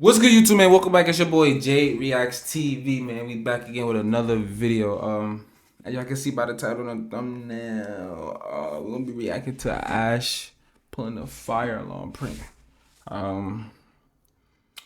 What's good, YouTube, man? Welcome back. It's your boy Jay Reacts TV, man. We back again with another video. As y'all can see by the title and the thumbnail, we're gonna be reacting to Ash pulling a fire alarm prank.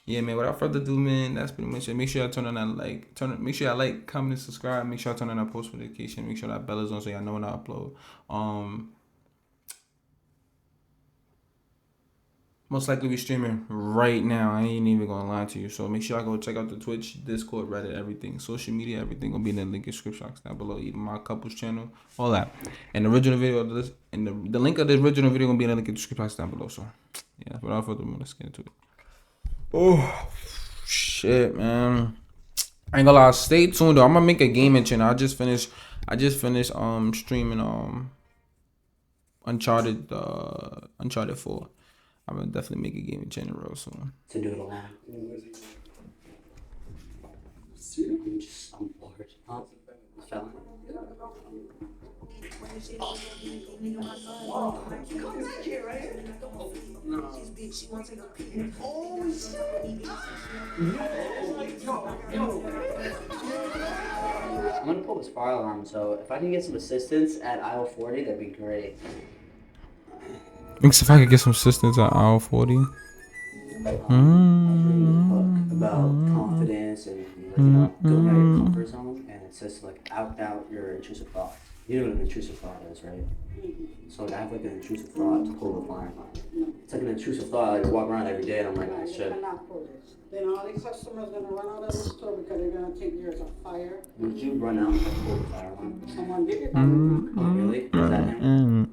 Yeah, man. Without further ado, man, that's pretty much it. Make sure y'all turn on that make sure y'all like, comment, and subscribe. Make sure y'all turn on that post notification. Make sure that bell is on so y'all know when I upload. Most likely be streaming right now. I ain't even gonna lie to you. So make sure I go check out the Twitch, Discord, Reddit, everything, social media, everything gonna be in the link in description box down below. Even my couples channel, all that. And the original video of this, and the link of the original video gonna be in the link in the description box down below. So yeah, without further ado, let's get into it. Oh shit, man. I ain't gonna lie. Stay tuned though. I'm gonna make a gaming channel. I just finished streaming Uncharted 4. I'm gonna definitely make a gaming channel real soon. To do it alone. I'm bored. Huh? Felon? Come back here, right? No. I'm gonna pull this fire alarm, so if I can get some assistance at aisle 40, that'd be great. Thinks if I could get some assistance at aisle 40. Book about confidence and going out of your comfort zone, and it says like out your intrusive thoughts. You know what an intrusive thought is, right? So like, I have like an intrusive thought to pull the fire alarm. It's like an intrusive thought. Like I walk around every day and I'm like, I should. Then all these customers gonna run out of the store because they're gonna think there's a fire. Would you run out and pull the fire alarm? Someone did it. Oh really? Is that him?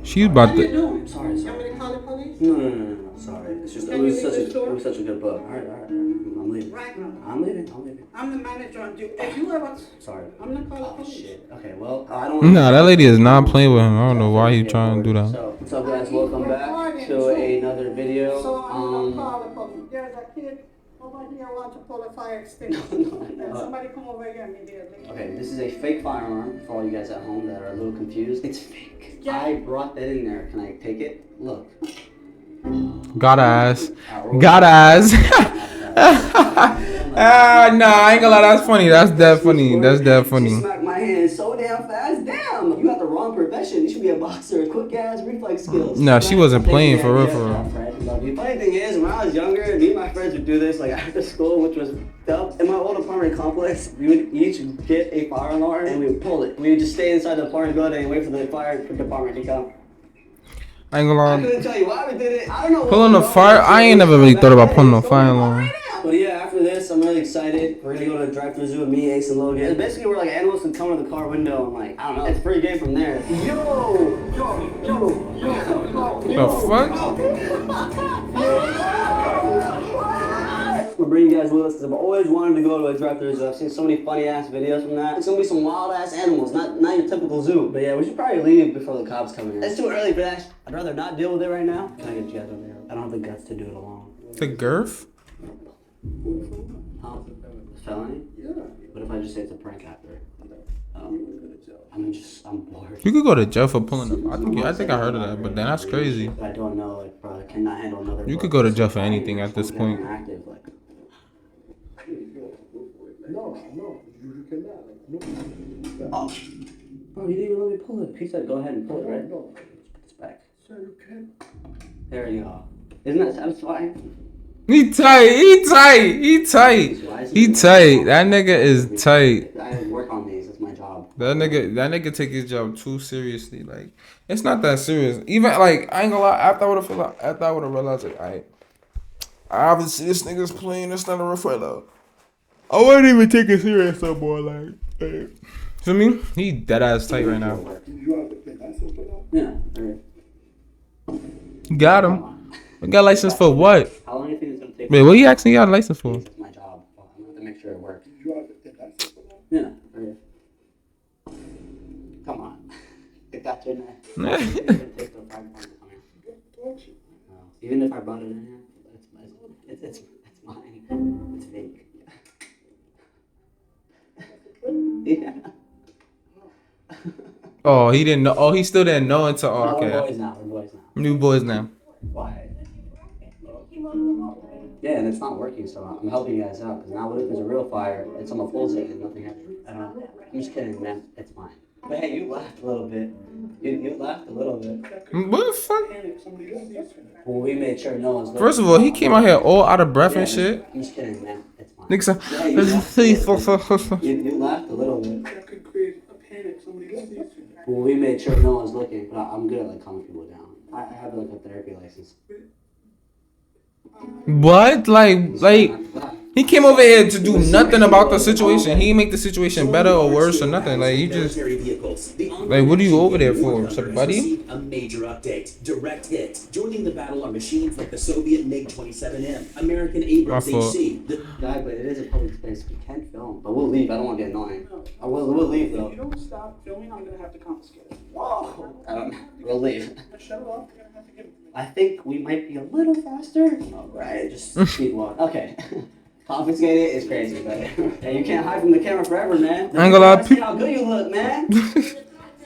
She's about What are you to. doing? Sorry. You want me to call the police? No. Sorry. It's just Can it was you leave the such a good book. All right. I'm leaving. Right now. I'm leaving. I'm the manager on duty. If you ever... Sorry. I'm gonna call the Oh police. shit. Okay. Well, I don't. Nah, that lady is not playing with him. I don't know why he trying to do that. So, what's up, guys? Welcome back to another video. So I'm gonna call the police. There's a kid over here want to pull a fire extinguisher. And somebody come over here immediately. Okay, this is a fake fire alarm for all you guys at home that are a little confused. It's fake. Yeah. I brought that in there. Can I take it? Look. Got ass. Nah, I ain't gonna lie. That's funny. That's dead funny. She smacked my hand so damn fast. Damn! You got the wrong profession. You should be a boxer. Quick ass reflex skills. Nah, she wasn't playing for real. The funny thing is, when I was younger, me and my friends would do this like after school, which was dope. In my old apartment complex, we would each get a fire alarm and we would pull it. We would just stay inside the apartment building and wait for the fire department to come. I ain't gonna I lie. couldn't tell you why we did it. I don't know. Pulling a fire. I ain't never really thought about pulling a fire alarm. But yeah, after this, I'm really excited. We're gonna go to the drive-thru zoo with me, Ace, and Logan. And basically, we're like animals can come in the car window and like, I don't know. It's a free game from there. The fuck? We'll bring you guys with us because I've always wanted to go to a drive-thru zoo. I've seen so many funny-ass videos from that. It's gonna be some wild-ass animals, not your typical zoo. But yeah, we should probably leave before the cops come here. It's too early for that. I'd rather not deal with it right now. Can I get you guys over there? I don't have the guts to do it alone. The girth? Huh? Felony? Yeah. What if I just say it's a prank after? I'm bored. You could go to jail for pulling a. I think I heard of that, but then that's crazy. I don't know, like, bro, I cannot handle another. You could go to jail for anything at this point. Active, like. No, you cannot. Oh, bro, you didn't even let me pull it. He said, "Go ahead and pull it, right?" No. Let's put this back. Sir, you can't. There you go. Isn't that satisfying? He tight. That nigga is tight. I work on these. It's my job. That nigga take his job too seriously. Like, it's not that serious. Even like, I ain't gonna lie. After I would have realized, like, I obviously this nigga's playing. It's not a reflex. I wouldn't even take it serious no more. Like, hey. Feel me? He dead ass tight right now. You have to pay license for that? Yeah. Right. Got him. Got license for what? How long do you think it's gonna take? Wait, what you asking? You got a license for? It's my job. I'm gonna have to make sure it works. You have to pay license for that? Yeah. Right. Come on. Get that in there. Even if I brought it in here, it's mine. It's fake. Yeah. Oh, he didn't know. Oh, he still didn't know until. Oh, We're okay. boys now. New boys now. Why? Yeah, and it's not working, so I'm helping you guys out. Because now what if there's a real fire and someone pulls it and nothing happens? I don't know. I'm just kidding, man. It's fine. But hey, you laughed a little bit. You laughed a little bit. What the fuck? Well, we made sure no one's looking. First of all, he came out here all out of breath and shit. I'm just kidding, man. It's fine. Nigga said, Yeah, you laughed a little bit. That could create a panic. Somebody else needs to. Well, we made sure no one's looking, but I'm good at like calming people down. I have like a therapy license. What? Like, he came over here to do nothing about the situation. He didn't make the situation better or worse or nothing. Like, he just, like, what are you over there for, somebody? A major update. Direct hit. Joining the battle are machines like the Soviet MiG-27M, American Abrams My fault. HC. Guy, but it is a public space. We can't film. But we'll leave. I don't want to get annoying. We'll leave though. If you don't stop filming, I'm gonna have to confiscate it. Whoa. We'll leave. Shut it off. You're gonna have to give it. I think we might be a little faster. All right, just keep walking. Okay. Confiscated is crazy, but hey, you can't hide from the camera forever, man. I ain't gonna lie, See how good you look, man.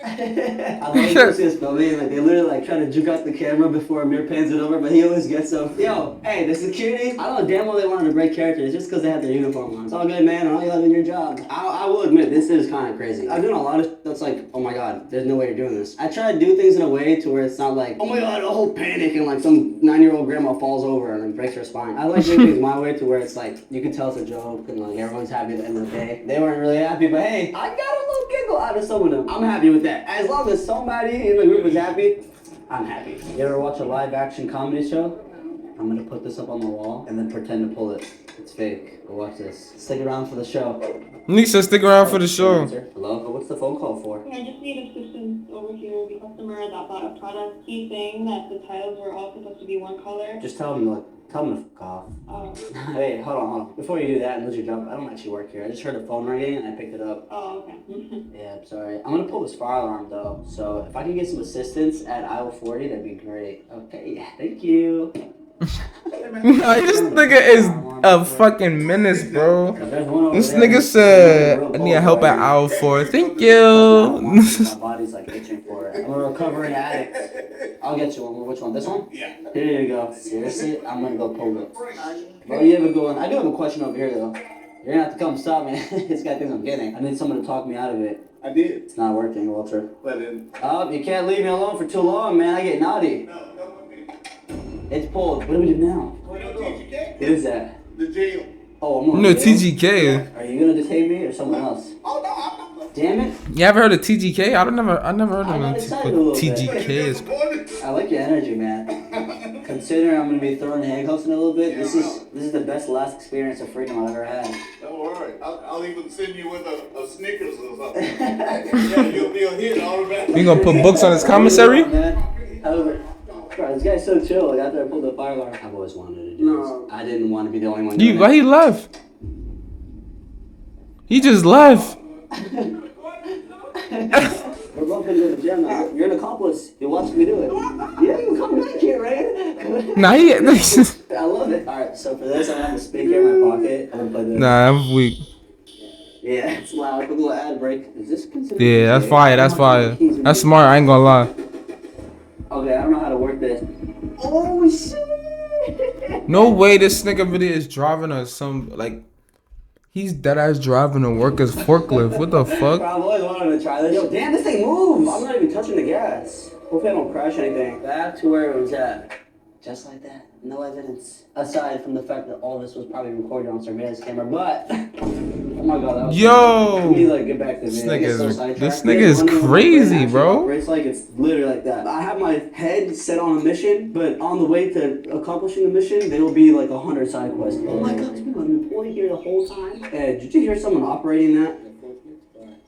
I like this filming, like they literally like try to juke out the camera before Amir pans it over, but he always gets them. Yo, hey, the security, I don't know damn well they wanted to break characters just because they had their uniform on. It's all good, man. All you have in your job. I will admit, this is kind of crazy. I'm doing a lot of that's like, oh my god, there's no way you're doing this. I try to do things in a way to where it's not like, oh my god, a whole panic and like some 9-year-old grandma falls over and like breaks her spine. I like doing things my way to where it's like, you can tell it's a joke and like everyone's happy at the end of the day. They weren't really happy, but hey, I got a little giggle out of some of them. I'm happy with that. As long as somebody in the group is happy, I'm happy. You ever watch a live action comedy show? I'm gonna put this up on the wall and then pretend to pull it. It's fake. But watch this. Stick around for the show. Nisha, stick around for the show. Hello? What's the phone call for? I just need assistance over here. The customer that bought a product, he's saying that the tiles were all supposed to be one color. Just tell him to fuck off. Hey, hold on. Before you do that and lose your job, I don't actually work here. I just heard the phone ringing and I picked it up. Oh, okay. Yeah, I'm sorry. I'm gonna pull this fire alarm though, so if I can get some assistance at aisle 40, that'd be great. Okay, thank you. This nigga is a fucking menace, bro. There's one over This there. nigga said, I need help at aisle 4. Thank you. My body's like itching for it. I'm a recovering addict. I'll get you one. Which one? This one? Yeah. Here you go. Seriously? I'm gonna go pull it. Bro, you have a good one. I do have a question over here though. You're gonna have to come stop me. This guy thinks I'm kidding. I need someone to talk me out of it. I did. It's not working, Walter. But then. Oh, you can't leave me alone for too long, man. I get naughty. It's pulled. What do we do now? What is that? The jail. Oh, I'm on No, jail? TGK. Are you gonna detain me or someone else? Oh no, I'm not. Damn it. You ever heard of TGK? I never heard I'm of not it. excited a little bit. TGK is. I like your energy, man. Considering I'm gonna be throwing handcuffs in a little bit, this is the best last experience of freedom I've ever had. Don't worry. I'll even send you with a Snickers or something. Yeah, you'll be a hit automatically. We gonna put books on his commissary? Bro, this guy's so chill. Like after I pulled the fire alarm, I've always wanted to do this. I didn't want to be the only one doing Why it. he left? He just left. We're both gonna go to the gym now. You're an accomplice. You watched me do it. Yeah, you come back here, right? Nah, he. I love it. Alright, so for this, I'm gonna have a speaker in my pocket. I'm gonna play this. Nah, I'm weak. Yeah, it's loud. Quick little ad break. Is this considered? Yeah, that's fire. That's fire. That's smart. I ain't gonna lie. Okay, I don't know how to work this. Oh shit! No way this nigga really is driving a he's dead ass driving a worker's forklift. What the Bro, fuck? I've always wanted to try this. Yo, damn, this thing moves. I'm not even touching the gas. Hopefully I don't crash anything. Back to where it was at. Just like that. No evidence. Aside from the fact that all this was probably recorded on surveillance camera, but oh my god, that was Yo! We need to like get back to This the video. I nigga get is- so sidetracked. this Yeah, nigga is when the crazy, brain actually bro. operates like it's literally like that. I have my head set on a mission, but on the way to accomplishing the mission, there will be like 100 side quests. Oh my god, these people have been employed here the whole time. Did you hear someone operating that?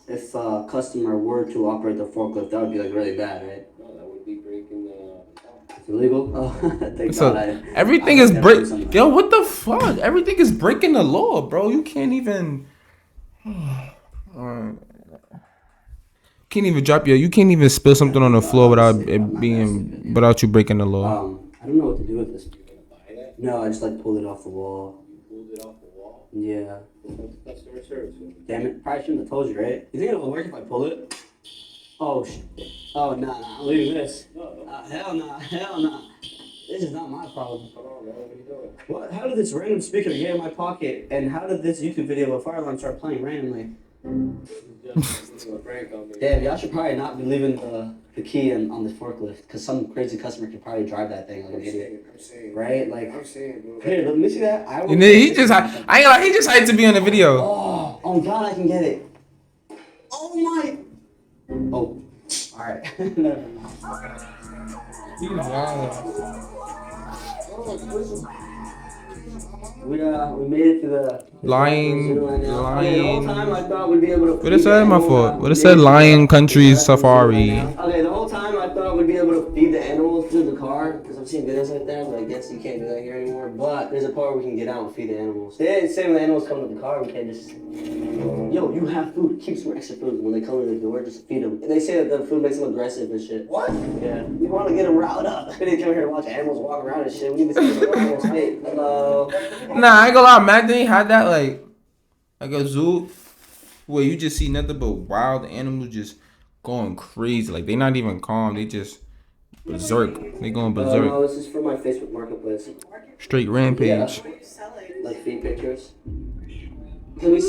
If a customer were to operate the forklift, that would be like really bad, right? No, that would be breaking the. It's illegal? Oh, thank So God. everything is break. Yo, what the fuck? Everything is breaking the law, bro. You can't even. Can't even drop your. You can't even spill something on the floor without without you breaking the law. I don't know what to do with this. No, I just like pulled it off the wall. Pulled it off the wall. Yeah. Customer service. Damn it. Probably shouldn't have told you, right? You think it will work if I pull it? Oh, oh, nah, I'm leaving this. Hell nah. This is not my problem. What? How did this random speaker get in my pocket? And how did this YouTube video of a fire alarm start playing randomly? Damn, y'all should probably not be leaving the key on the forklift, because some crazy customer could probably drive that thing like an idiot. Right? Like, here, let me see that. I He just, I ain't gonna lie, he just hyped to be on the video. Oh God, I can get it. Oh my. Oh, all right. Never mind. We made it to the Lion. Okay, the whole time I thought we'd be able to. What it said? My fault. What it said? Lion Country Safari. Okay, the whole time I thought we'd be able to feed the animals through the car, because I'm seeing videos like that, but I guess you can't do that here anymore. But there's a part where we can get out and feed the animals. They didn't say when the animals come to the car, we can't just. Yo, you have food. Keep some extra food when they come to the door. Just feed them. They say that the food makes them aggressive and shit. What? Yeah. We want to get them riled up. They come here to watch animals walk around and shit. We need to see some animals fight. Hello. Nah, I ain't gonna lie. Imagine had that like a zoo where you just see nothing but wild animals just going crazy. Like they not even calm. They just berserk. They going berserk. No, this is for my Facebook Marketplace. Straight rampage. Like feed pictures. Can we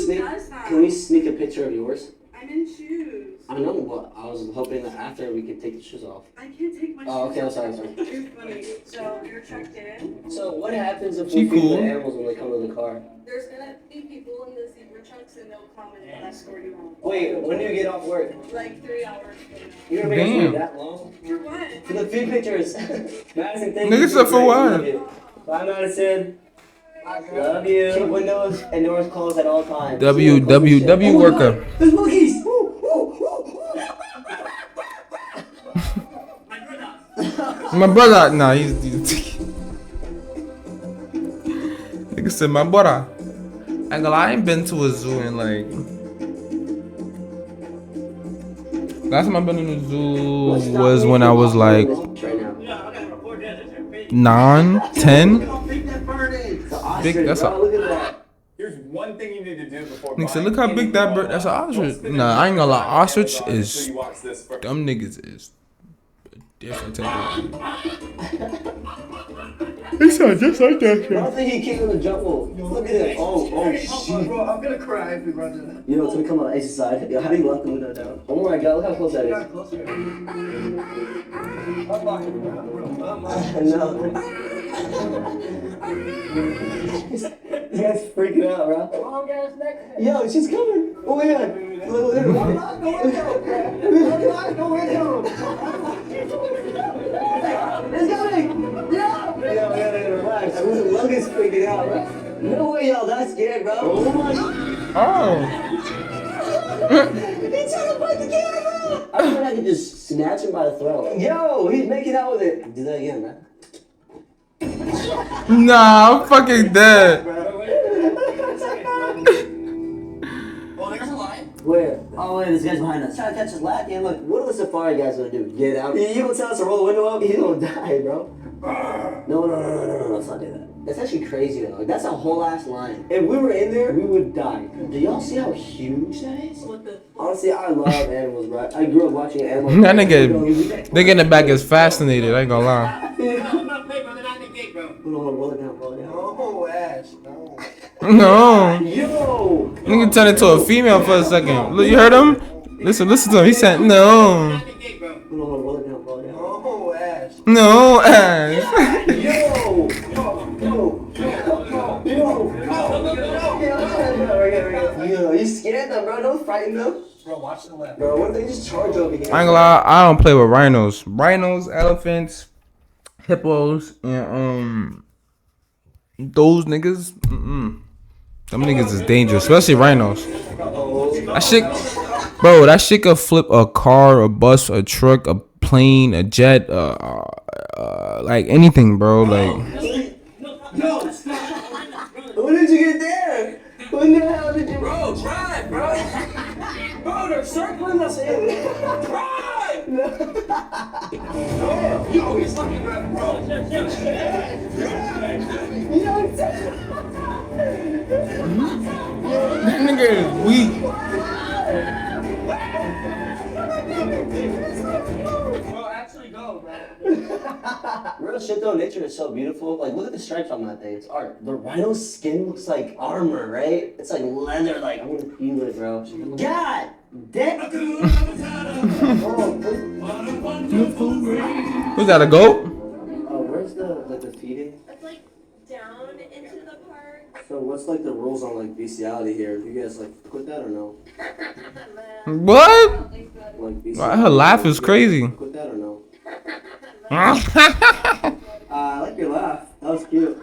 sneak a picture of yours? I'm in shoes. I know, but I was hoping that after we could take the shoes off. I can't take my shoes Oh, okay, I'm off. sorry. You're funny. So you're checked in. So what happens if She we feed cool. the animals when they come to the car? There's gonna be people in the zebra trucks and they'll come and escort you home. Wait, when do you get off work? Like 3 hours from now. You're gonna make us Damn. wait that long? For what? For the feed pictures. Madison, thank Nigga you. said for what? Love you. Bye, Madison. Love you. Keep windows and doors closed at all times. WWW worker. There's monkeys! My brother. Nah, he's nigga said my brother. I ain't gonna lie, I ain't been to a zoo in like. Last time I been in a zoo was when I was like 9, 10. Big, that's a. Look at that. Here's one thing you need to do before. Nigga said, look how big that bird. That's an ostrich. Nah, I ain't gonna lie. Ostrich is. Them niggas is a different type of. He sound just like that I shit. don't think he came in the jungle. Look at it. Oh shit. Bro, I'm gonna cry if we run to that. Yo, it's gonna come on the Ace's side. Yo, how do you lock the window down? Oh my god, look how close that is. This guy's freaking out, bro. Yo, she's coming. Oh my god. It's coming. Yo, relax. Logan's freaking out, bro. No way, y'all that scared, bro. Oh my god. Oh. He's trying to bite the camera! I thought I could just snatch him by the throat. Yo, he's making out with it. Do that again, man. Nah, I'm fucking dead. Oh, there's a line. Where? Oh, wait, this guy's behind us. Trying to catch us lacking. Look, what are the safari guys gonna do? Get out? You gonna tell us to roll the window up? He's gonna die, bro. No, let's not do that. That's actually crazy though. Like, that's a whole ass line. If we were in there, we would die. Do y'all see how huge that is? What the? Honestly, I love animals, bro. I grew up watching animals. That nigga in the back is fascinated. I ain't gonna lie. Roll it down. Oh, Ash, no. No. Yo! Nigga turned into a female for a second. Look, you heard him? Listen to him. He said no. Roll it down. Oh, Ash. No, Ash. Yo! Yo, you scared them, bro. Don't frighten them. Bro, watch the left. Bro, what if they just charge over here? I ain't gonna lie, I don't play with rhinos. Rhinos, elephants, hippos, and those niggas. Them niggas is dangerous, especially rhinos. That shit could flip a car, a bus, a truck, a plane, a jet, like anything, bro. Like. No! When did you get there? When the hell did you... Bro, drive, bro. Bro, they're circling us in. Drive! Yo, he's looking right, bro. That nigga is weak. Bro, actually go, bro. Really? real shit though, nature is so beautiful. Like, look at the stripes on that thing. It's art. The rhino's skin looks like armor, right? It's like leather. Like, I'm gonna feel it, bro. God damn. Was that a goat? Oh, where's the feeding? It's like down into the park. So what's like the rules on like bestiality here? Do you guys like fuck with that or no? What? Like bestiality, Her laugh is crazy. fuck with that or no? I like your laugh. That was cute.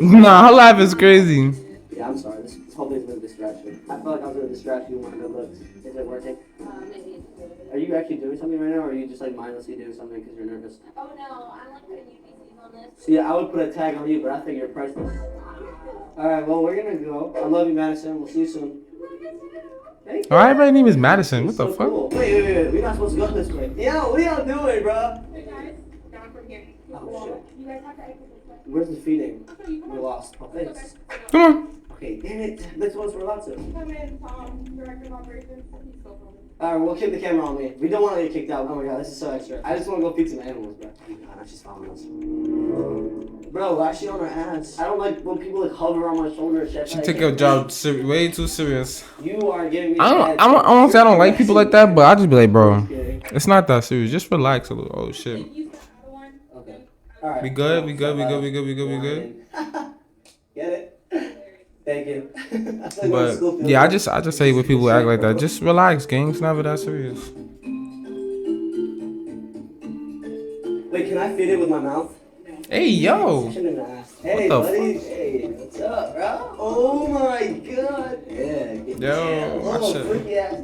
Nah, her laugh is crazy. Yeah, I'm sorry. This whole thing's been a distraction. I felt like I was gonna distract you with my good looks. Is it working? Are you actually doing something right now, or are you just like mindlessly doing something because you're nervous? Oh no, I'm like putting UPCs on this. See, I would put a tag on you, but I think you're priceless. Alright, well, we're gonna go. I love you, Madison. We'll see you soon. Thank you. Alright, my name is Madison. What So the fuck? cool. Wait. We're not supposed to go this way. Yo, what are y'all doing, bro? Hey guys, down from here. Oh, shit. You guys have to exit this way. Where's the feeding? We're lost. Oh, thanks. Come on. Okay, damn it. This one's for lots of. Come in, Tom, Director of Operations. He's still filming. Alright, we'll keep the camera on me. We don't want to get kicked out. Oh my god, this is so extra. I just want to go feed some animals, bro. Oh my god, now she's following us. Bro, why is she on her ass? I don't like when people like hover on my shoulder. She take your job way too serious. You are giving me. I don't say I don't like people like that, but I just be like, bro, it's not that serious. Just relax a little. Oh shit. Okay. Alright. We good? We good? Get it? Thank you. But yeah, I just say when people act like that, just relax, gang. It's never that serious. Wait, can I feed it with my mouth? Hey yo. Shouldn't have asked. Hey, the buddy. Hey, what's up, bro? Oh my god. Yeah. Get Yo, watch oh, it. freaky ass.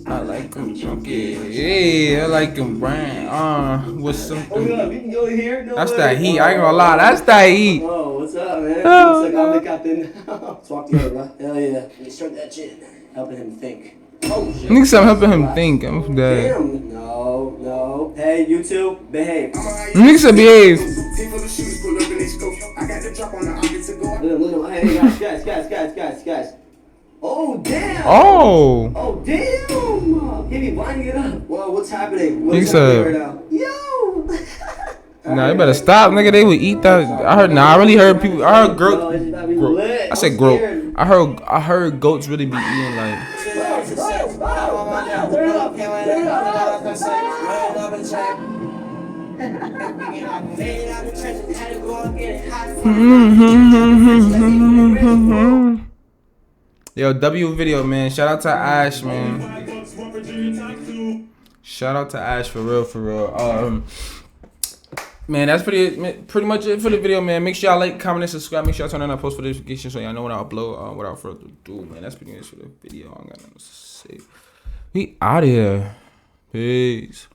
I like him chunky. Yeah, I like him brown. With Oh some. god, we can go here. No That's way. that heat. I ain't gonna lie. That's that heat. Oh, what's up, man? Oh, Looks like I'm the captain. Let's walk together, bro. Hell yeah. Let me start that chin. Helping him think. Oh shit. Niggas, I'm helping him think. I'm dead. Damn. No. Hey, you two, behave. Niggas said behave. Look, hey, guys. Oh, damn. Oh. Oh, damn. He be winding it up. Whoa, what's happening? What's Niggas happening said. right now? Yo. Nah, you better stop, nigga. They would eat that. I really heard people. I heard goat. I said goat. I heard goats really be eating like. Yo, W video, man. Shout out to Ash, man. Shout out to Ash for real. Man, that's pretty much it for the video, man. Make sure y'all like, comment, and subscribe. Make sure y'all turn on that post notifications so y'all know when I upload. Without further ado, man, that's pretty much for the video. I don't got nothing to say. We out of here. Peace.